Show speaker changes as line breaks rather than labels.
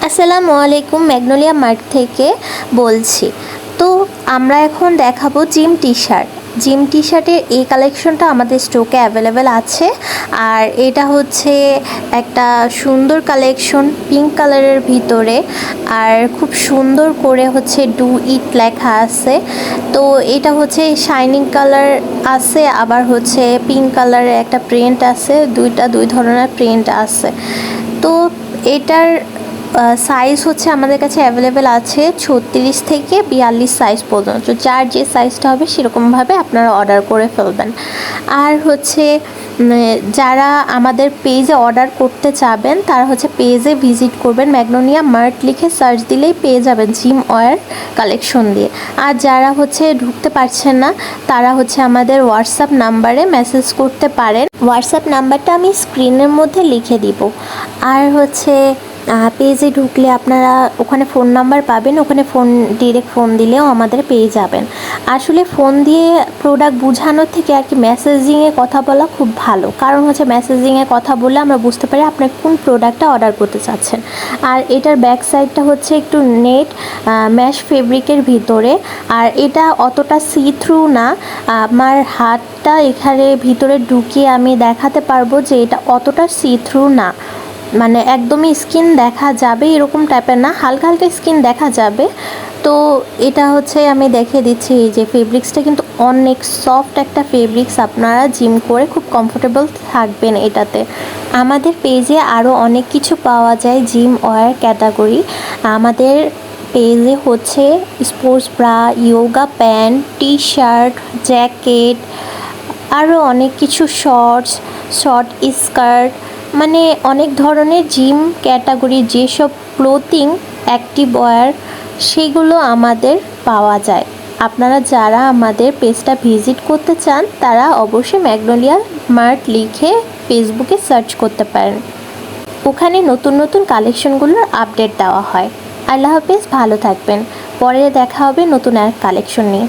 আসসালামু আলাইকুম, magnolia mart থেকে বলছি। তো আমরা এখন দেখাবো জিম টি শার্ট। জিম টি শার্টের এই কালেকশনটা আমাদের স্টকে অ্যাভেলেবেল আছে। আর এটা হচ্ছে একটা সুন্দর কালেকশন, পিঙ্ক কালারের ভিতরে, আর খুব সুন্দর করে হচ্ছে ডু ইট লেখা আছে। তো এটা হচ্ছে শাইনিং কালার আছে, আবার হচ্ছে পিঙ্ক কালারের একটা প্রিন্ট আছে, দুই ধরনের প্রিন্ট আছে। তো এটার সাইজ হচ্ছে আমাদের কাছে অ্যাভেলেবেল আছে 36 থেকে 42 সাইজ পর্যন্ত। যার যে সাইজটা হবে সেরকমভাবে আপনারা অর্ডার করে ফেলবেন। আর হচ্ছে যারা আমাদের পেজে অর্ডার করতে চাবেন তারা হচ্ছে পেজে ভিজিট করবেন, ম্যাগনোলিয়া মার্ট লিখে সার্চ দিলেই পেয়ে যাবেন জিম ওয়্যার কালেকশন দিয়ে। আর যারা হচ্ছে ঢুকতে পারছেন না তারা হচ্ছে আমাদের হোয়াটসঅ্যাপ নাম্বারে মেসেজ করতে পারেন। হোয়াটসঅ্যাপ নাম্বারটা আমি স্ক্রিনের মধ্যে লিখে দিব। আর হচ্ছে পেজে ঢুকলে আপনারা ওখানে ফোন নাম্বার পাবেন, ওখানে ডিরেক্ট ফোন দিলেও আমাদের পেয়ে যাবেন। আসলে ফোন দিয়ে প্রোডাক্ট বোঝানোর থেকে আর কি মেসেজিংয়ে কথা বলা খুব ভালো, কারণ হচ্ছে মেসেজিংয়ে কথা বললে আমরা বুঝতে পারি আপনি কোন প্রোডাক্টটা অর্ডার করতে চাচ্ছেন। আর এটার ব্যাক সাইডটা হচ্ছে একটু নেট ম্যাশ ফেব্রিকের ভিতরে, আর এটা অতটা সি থ্রু না। আমার হাতটা এখানে ভিতরে ঢুকিয়ে আমি দেখাতে পারবো যে এটা অতটা সি থ্রু না, মানে একদমই স্কিন দেখা যাবে এরকম টাইপের না, হালকা হালকা স্কিন দেখা যাবে। তো এটা হচ্ছে আমি দেখিয়ে দিচ্ছি, এই যে ফেব্রিক্সটা কিন্তু অনেক সফট একটা ফেব্রিক্স, আপনারা জিম করে খুব কমফোর্টেবল থাকবেন এটাতে। আমাদের পেজে আরও অনেক কিছু পাওয়া যায় জিম ওয়্যার ক্যাটাগরি। আমাদের পেজে হচ্ছে sports bra, yoga pant, T shirt, jacket, আরও অনেক কিছু শর্ট স্কার্ট, মানে অনেক ধরনের জিম ক্যাটাগরির যেসব ক্লোথিং অ্যাক্টিভ ওয়্যার সেগুলো আমাদের পাওয়া যায়। আপনারা যারা আমাদের পেজটা ভিজিট করতে চান তারা অবশ্যই ম্যাগনোলিয়া মার্ট লিখে ফেসবুকে সার্চ করতে পারেন, ওখানে নতুন নতুন কালেকশনগুলোর আপডেট দেওয়া হয়। আল্লাহ হাফেজ, ভালো থাকবেন। পরে দেখা হবে নতুন এক কালেকশন নিয়ে।